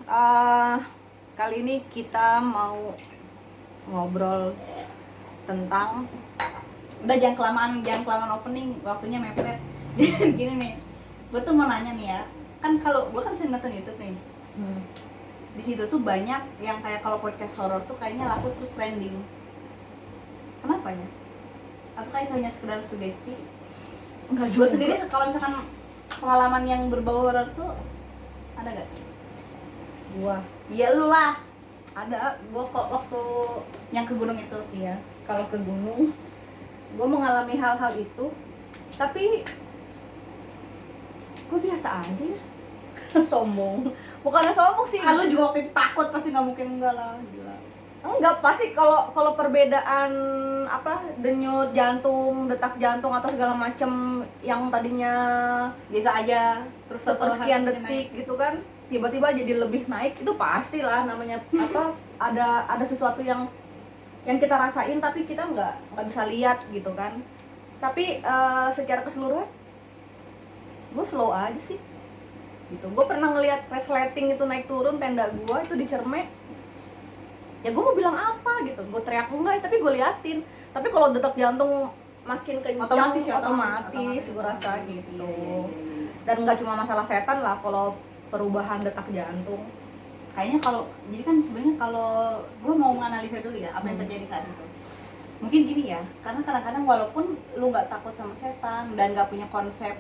eh, kali ini kita mau ngobrol tentang Udah jangan kelamaan opening, waktunya mepet. Gini nih, gue tuh mau nanya nih ya, kan kalau gue kan sering nonton YouTube nih, di situ tuh banyak yang kayak kalau podcast horor tuh kayaknya laku terus trending. Kenapa ya? Apakah itu hanya sekedar sugesti? enggak Gue sendiri kalau misalkan pengalaman yang berbau horor tuh ada gak? gua Iya lu lah, gua kok waktu yang ke gunung itu. iya kalau ke gunung gua mengalami hal-hal itu, tapi gua biasa aja ya. Sombong, bukannya sombong sih. Ah, lu juga waktu itu takut, pasti nggak mungkin enggak lah, gila. Enggak, pasti kalau perbedaan apa denyut jantung, detak jantung atau segala macem yang tadinya Biasa aja, terus setelah sepersekian hari detik gitu kan tiba-tiba jadi lebih naik, itu pastilah namanya apa ada sesuatu yang kita rasain tapi kita nggak bisa lihat gitu kan. Tapi secara keseluruhan gue slow aja sih gitu. Gue pernah ngelihat resleting itu naik turun tenda gue itu di Cermek, ya gue mau bilang apa gitu, gue teriak enggak tapi gue liatin. Tapi kalau detak jantung makin kencang otomatis gue rasa gitu. Dan nggak cuma masalah setan lah kalau perubahan detak jantung. Kayaknya kalau jadi kan sebenarnya kalau gue mau menganalisa dulu ya apa yang terjadi saat itu. Mungkin gini ya, karena kadang-kadang walaupun lu nggak takut sama setan dan nggak punya konsep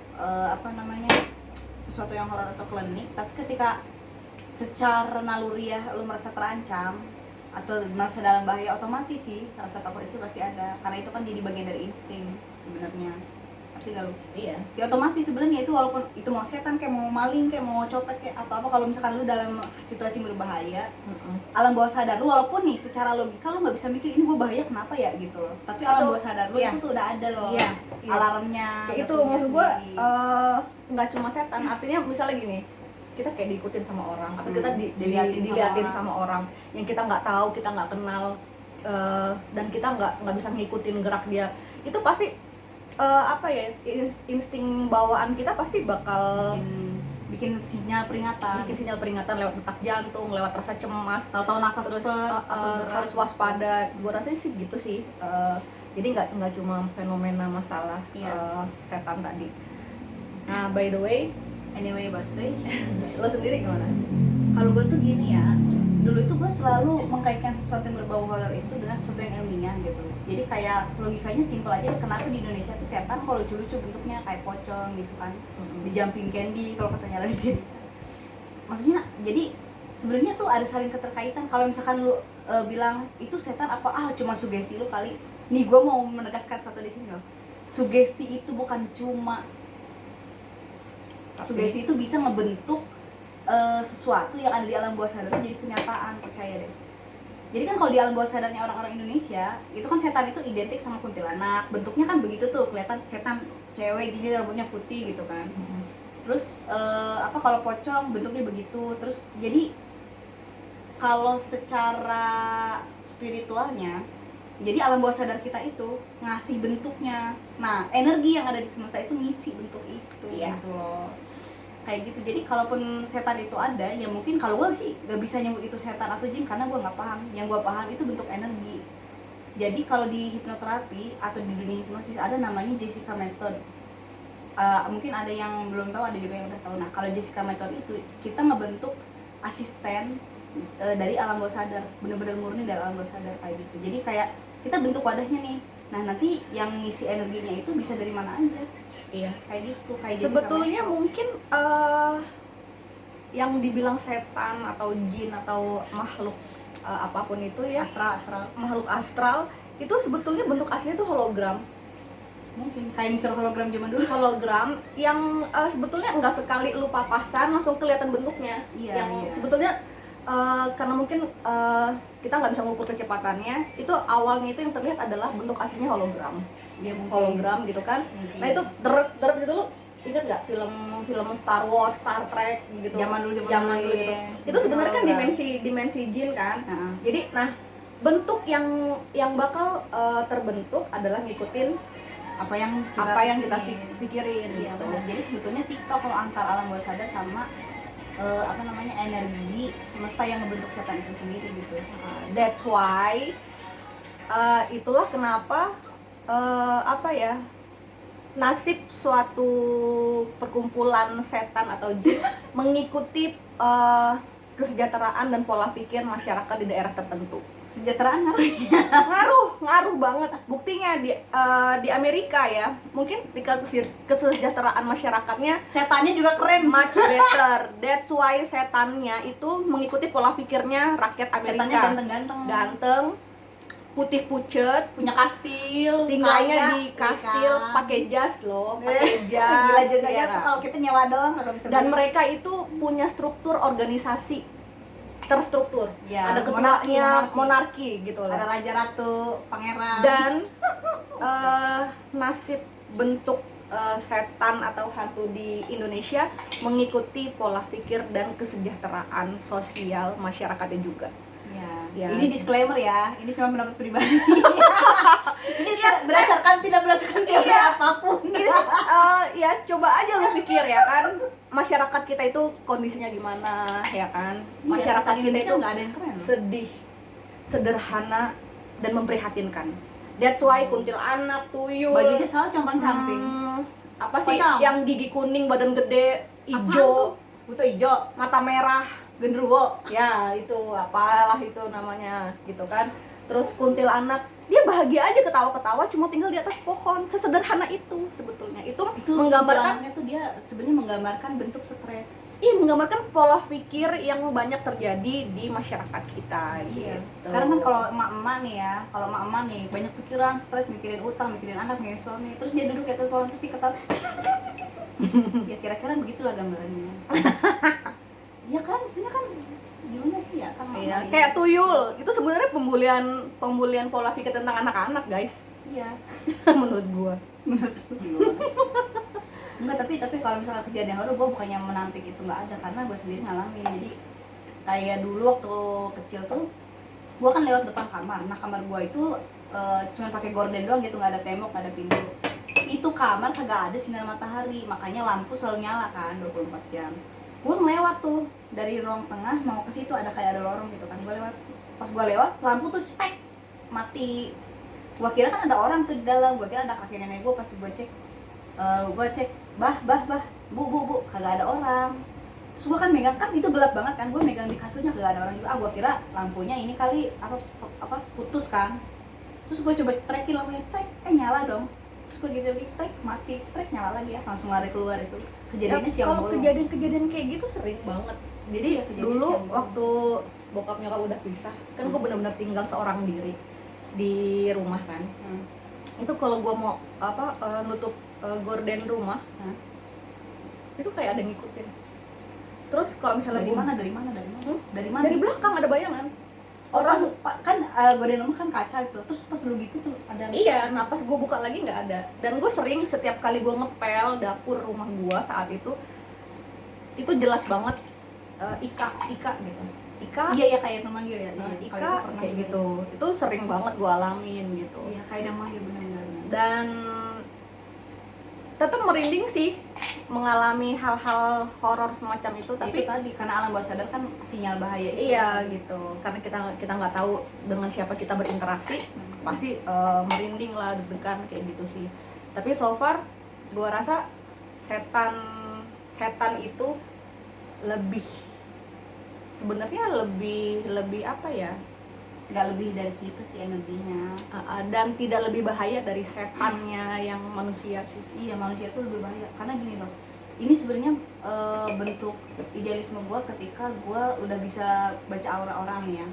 sesuatu yang horor atau klinik, tapi ketika secara naluriah lu merasa terancam atau merasa dalam bahaya, otomatis sih rasa takut itu pasti ada, karena itu kan jadi bagian dari insting sebenarnya. Pasti gak lu? Iya. Ya otomatis sebenarnya itu, walaupun itu mau setan kayak mau maling kayak mau copet kayak atau apa, kalau misalkan lu dalam situasi berbahaya, alam bawah sadar lu, walaupun nih secara logika lu nggak bisa mikir ini gue bahaya kenapa ya gitu loh, tapi alam bawah sadar lu itu tuh udah ada loh, alarmnya. Kayak itu maksud gue nggak cuma setan, artinya misalnya gini, kita kayak diikutin sama orang atau kita diliatin sama orang yang kita nggak tahu, kita nggak kenal, dan kita nggak bisa ngikutin gerak dia, itu pasti insting bawaan kita pasti bakal bikin sinyal peringatan lewat detak jantung, lewat rasa cemas, tahu-tahu nafas terus harus harus waspada. Gue rasanya sih gitu sih. Jadi nggak cuma fenomena masalah setan tadi. Nah, by the way, anyway, Baswe, lo sendiri gimana? Kalau gue tuh gini ya, dulu itu gue selalu mengkaitkan sesuatu yang berbau horor itu dengan sesuatu yang ilmiah gitu. Jadi kayak logikanya simpel aja, kenapa di Indonesia tuh setan kalau lucu-lucu bentuknya kayak pocong gitu kan, di jumping candy kalau katanya lagi. Maksudnya jadi sebenarnya tuh ada saling keterkaitan. Kalau misalkan lu bilang itu setan apa, cuma sugesti lu kali. Nih gue mau menegaskan sesuatu di sini loh. Sugesti itu bukan cuma sugesti, itu bisa ngebentuk sesuatu yang ada di alam bawah sadar jadi kenyataan, percaya deh. Jadi kan kalau di alam bawah sadarnya orang-orang Indonesia, itu kan setan itu identik sama kuntilanak, bentuknya kan begitu tuh, kelihatan setan cewek gini, rambutnya putih gitu kan. Terus kalau pocong bentuknya begitu. Terus jadi kalau secara spiritualnya, jadi alam bawah sadar kita itu ngasih bentuknya. Nah, energi yang ada di semesta itu ngisi bentuk itu gitu loh. Kayak gitu. Jadi kalaupun setan itu ada, ya mungkin kalau gue sih gak bisa nyebut itu setan atau jin karena gue nggak paham. Yang gue paham itu bentuk energi. Jadi kalau di hipnoterapi atau di dunia hipnosis ada namanya Jessica Method. Mungkin ada yang belum tahu, ada juga yang udah tahu. Nah, kalau Jessica Method itu kita ngebentuk asisten dari alam bawah sadar, bener-bener murni dari alam bawah sadar kayak gitu. Jadi kayak kita bentuk wadahnya nih. Nah, nanti yang ngisi energinya itu bisa dari mana aja. Iya. Kayak gitu. Kayak Sebetulnya mungkin yang dibilang setan atau jin atau makhluk apapun itu ya, makhluk astral itu sebetulnya bentuk aslinya itu hologram. Mungkin kayak misal hologram zaman dulu, hologram yang sebetulnya enggak sekali lu papasan langsung kelihatan bentuknya. Sebetulnya karena mungkin kita nggak bisa mengukur kecepatannya, itu awalnya itu yang terlihat adalah bentuk aslinya hologram. Hologram gitu kan. Nah itu deret gitu, lu ingat nggak film Star Wars, Star Trek gitu, zaman dulu gitu. Itu sebenarnya kan dimensi jin kan. Jadi nah bentuk yang bakal terbentuk adalah ngikutin apa yang kita pikirin gitu. Jadi sebetulnya TikTok kalau antar alam bawah sadar sama apa namanya, energi semesta yang ngebentuk setan itu sendiri gitu. That's why itulah kenapa apa ya, nasib suatu perkumpulan setan atau jin mengikuti kesejahteraan dan pola pikir masyarakat di daerah tertentu. Kesejahteraan ngaruh banget. Buktinya di Amerika ya, mungkin ketika kesejahteraan masyarakatnya, setannya juga keren. much better. That's why setannya itu mengikuti pola pikirnya rakyat Amerika. Setannya ganteng, putih pucet, punya kastil, tinggalnya kaya, di kastil, kan? pakai jas loh, pakai jas. Gila jasanya ya tuh kan? kalau kita nyewa doang kalau bisa. Dan mereka itu punya struktur organisasi terstruktur. Ya, Ada ketuanya, monarki gitu loh. Ada raja ratu, pangeran. Dan nasib bentuk setan atau hantu di Indonesia mengikuti pola pikir dan kesejahteraan sosial masyarakatnya juga. Ya. Ini disclaimer ya, ini cuma pendapat pribadi. Ini tidak berdasarkan teori apapun. Ini ya coba aja lo pikir ya kan, masyarakat kita itu kondisinya gimana ya kan? Masyarakat kita itu nggak ada yang keren. Sedih, sederhana dan memprihatinkan. That's why kuntilanak, tuyul, bajunya selalu compang-camping. Apa sih yang gigi kuning, badan gede, hijau, butuh hijau, mata merah, genderuwo. Ya itu apalah itu namanya gitu kan. Terus kuntilanak, dia bahagia aja ketawa-ketawa cuma tinggal di atas pohon. Sesederhana itu sebetulnya. Itu menggambarkan tuh dia sebenarnya menggambarkan bentuk stres. Iya, menggambarkan pola pikir yang banyak terjadi di masyarakat kita gitu. Sekarang kan kalau emak-emak nih ya, banyak pikiran, stres, mikirin utang, mikirin anak, mikirin suami. Terus dia duduk di atas pohon terus ketawa. Ya kira-kira begitulah gambarannya. Ya kan, maksudnya kan gimana sih ya kan? Iya, kayak tuyul. Itu sebenarnya pembulian pola pikir tentang anak-anak, guys. Iya. Menurut gua. Enggak, tapi kalau misalnya kejadian horor gue bukannya menampik itu nggak ada, karena gue sendiri ngalamin. Jadi kayak dulu waktu kecil tuh gue kan lewat depan kamar. Nah kamar gue itu cuma pakai gorden doang gitu, nggak ada tembok, nggak ada pintu. Itu kamar kagak ada sinar matahari, makanya lampu selalu nyala kan 24 jam. Gue ngelewat tuh dari ruang tengah mau ke situ, ada kayak ada lorong gitu kan. Gue lewat, pas gue lewat lampu tuh cetek mati. Gue kira kan ada orang tuh di dalam, gue kira ada kakek nenek gue. Pas gue cek, bah, bu, kagak ada orang. Terus gue kan megang, kan itu gelap banget kan, gue megang di kasurnya kagak ada orang juga. Gue kira lampunya ini kali apa putus kan. Terus gue coba cetekin lampunya, cetek, nyala dong. Terus gue gitu lagi, cetek, mati, cetek, nyala lagi ya, langsung lari keluar. Itu kejadiannya siang bolong. Kalau kejadian kayak gitu sering banget. Jadi dulu waktu bokap nyokap udah pisah, kan gue benar-benar tinggal seorang diri di rumah kan. Itu kalau gue mau nutup gorden rumah, itu kayak ada yang ngikutin. Terus kalau misalnya dari mana? Dari belakang ada bayangan. Orang kan gorden rumah kan kaca itu. Terus pas lu gitu tuh ada. Iya, nah pas gue buka lagi nggak ada. Dan gue sering setiap kali gue ngepel dapur rumah gue saat itu jelas banget Ika gitu. Iya kayak memanggil ya. Ika kayak gitu. Itu sering banget gue alamin gitu. Iya kayak memanggil benar-benar. Dan tetap merinding sih mengalami hal-hal horor semacam itu, tapi itu tadi karena alam bawah sadar kan sinyal bahaya itu. Iya gitu, karena kita nggak tahu dengan siapa kita berinteraksi, pasti merinding lah, deg-degan kayak gitu sih. Tapi so far gua rasa setan itu sebenarnya lebih apa ya, nggak lebih dari kita sih energinya, dan tidak lebih bahaya dari setannya yang manusia sih. Iya, manusia itu lebih bahaya karena gini loh, ini sebenarnya bentuk idealisme gue ketika gue udah bisa baca aura orang nih ya.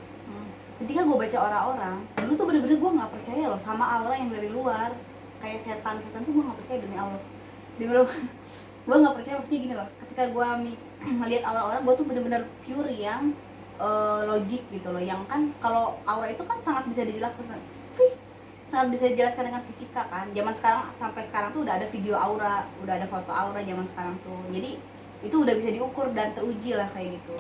Ketika gue baca aura orang dulu tuh bener-bener gue nggak percaya loh sama aura yang dari luar, kayak setan tuh gue nggak percaya, demi Allah gue nggak percaya. Maksudnya gini loh, ketika gue melihat aura orang, gue tuh bener-bener pure yang logik gitu loh, yang kan kalau aura itu kan sangat bisa dijelaskan dengan fisika kan. Zaman sekarang sampai sekarang tuh udah ada video aura, udah ada foto aura zaman sekarang tuh. Jadi itu udah bisa diukur dan teruji lah kayak gitu.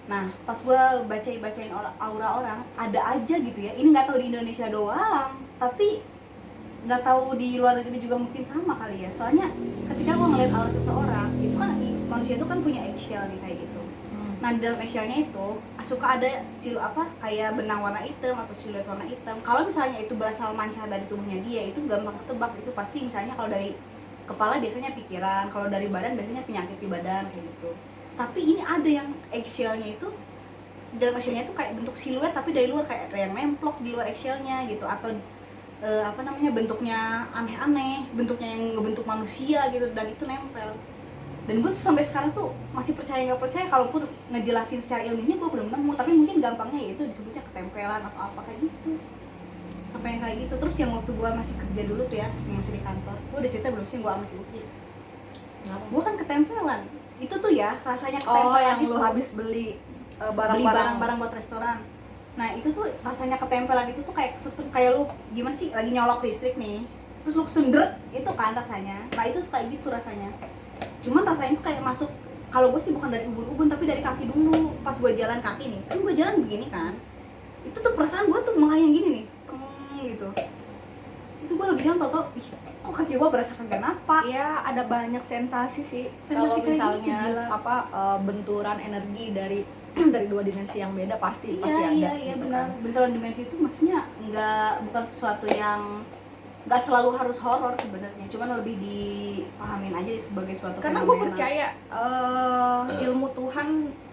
Nah, pas gue bacain aura orang, ada aja gitu ya. Ini nggak tahu di Indonesia doang, tapi nggak tahu di luar negeri juga mungkin sama kali ya. Soalnya ketika gue ngeliat aura seseorang, itu kan manusia itu kan punya eggshell nih kayak gitu. Nah di dalam eggshellnya itu suka ada kayak benang warna hitam atau siluet warna hitam. Kalau misalnya itu berasal mancar dari tubuhnya dia, itu gampang ketebak. Itu pasti misalnya kalau dari kepala biasanya pikiran, kalau dari badan biasanya penyakit di badan kayak gitu. Tapi ini ada yang eggshellnya itu, di dalam eggshellnya itu kayak bentuk siluet tapi dari luar kayak yang nemplok di luar eggshellnya gitu, atau bentuknya aneh-aneh, bentuknya yang ngebentuk manusia gitu, dan itu nempel. Dan gue tuh sampai sekarang tuh masih percaya nggak percaya, kalaupun ngejelasin secara ilmiahnya gue belum nemu, tapi mungkin gampangnya ya itu disebutnya ketempelan atau apa kayak gitu, sampai yang kayak gitu. Terus yang waktu gue masih kerja dulu tuh ya, yang masih di kantor, gue udah cerita belum sih gue masih Uki? Gue kan ketempelan itu tuh ya, rasanya ketempelan yang itu. lu habis beli beli barang-barang buat restoran. Nah itu tuh rasanya ketempelan itu tuh kayak kesetrum, kayak lu gimana sih lagi nyolok listrik nih, terus lu sundret itu kan rasanya. Nah itu tuh kayak gitu rasanya. Cuman rasanya tuh kayak masuk, kalau gue sih bukan dari ubun-ubun tapi dari kaki dulu. Pas gue jalan kaki nih, kan gue jalan begini kan, itu tuh perasaan gue tuh melayang gini nih, gitu. Itu gue lagi jalan tau ih kok kaki gue berasa kagak napak. Ya ada banyak sensasi sih. Sensasi Kalau kayak misalnya gitu, gila. benturan energi dari dari dua dimensi yang beda pasti ada. Iya gitu benar. kan. Benturan dimensi itu maksudnya bukan sesuatu yang nggak selalu harus horor sebenarnya, cuman lebih dipahamin aja sebagai suatu Karena gue fenomena. percaya ilmu Tuhan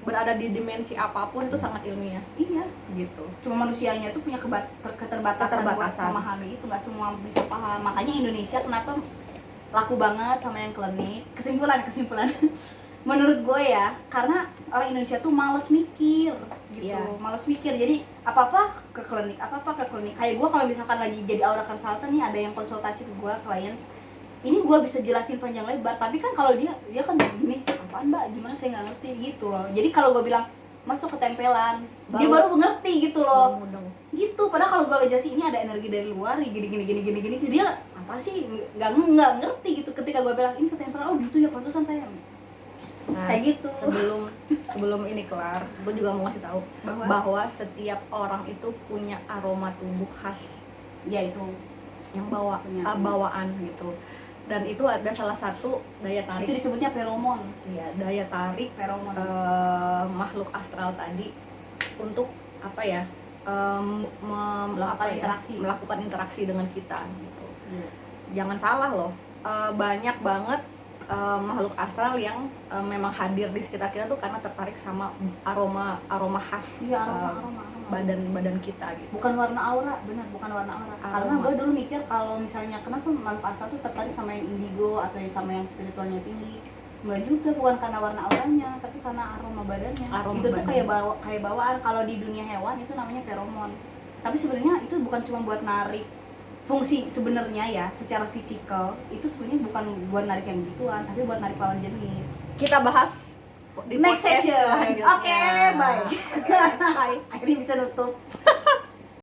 berada di dimensi apapun itu sangat ilmiah Iya, gitu. cuma manusianya tuh punya keterbatasan buat memahami itu, nggak semua bisa paham. Makanya Indonesia kenapa laku banget sama yang klinik. Kesimpulan menurut gue ya, karena orang Indonesia tuh malas mikir gitu. Iya. Malas mikir, jadi apa-apa ke klinik. Kayak gue kalau misalkan lagi jadi aura consultant nih, ada yang konsultasi ke gue, klien ini gue bisa jelasin panjang lebar, tapi kan kalau dia kan gini, apaan mbak, gimana saya nggak ngerti gitu loh. Jadi kalau gue bilang mas tuh ketempelan, dia baru ngerti gitu loh. Gitu, padahal kalau gue ngejelasin ini ada energi dari luar gini, dia apa sih nggak ngerti gitu. Ketika gue bilang ini ketempelan, oh gitu ya, pantesan saya. Nah, kayak gitu. Sebelum ini kelar, gue juga mau ngasih tahu bahwa setiap orang itu punya aroma tubuh khas, ya itu yang bawaan gitu. Dan itu ada salah satu daya tarik. Itu disebutnya feromon. Iya, daya tarik feromon. Makhluk astral tadi untuk apa ya? Melakukan interaksi dengan kita gitu. Jangan salah loh, banyak banget makhluk astral yang memang hadir di sekitar kita tuh karena tertarik sama aroma khas badan kita gitu. Bukan warna aura, benar, bukan warna aura. Karena gue dulu mikir kalau misalnya kenapa makhluk astral tuh tertarik sama yang indigo atau sama yang spiritualnya tinggi. Enggak juga, bukan karena warna auranya, tapi karena aroma badannya. Itu tuh kayak bawaan. Kalau di dunia hewan itu namanya feromon. Tapi sebenarnya itu bukan cuma buat narik. Fungsi sebenarnya ya secara fisikal itu sebenarnya bukan buat narik yang gituan, tapi buat narik lawan jenis. Kita bahas di next session. Oke, bye. Bye. Akhirnya bisa nutup.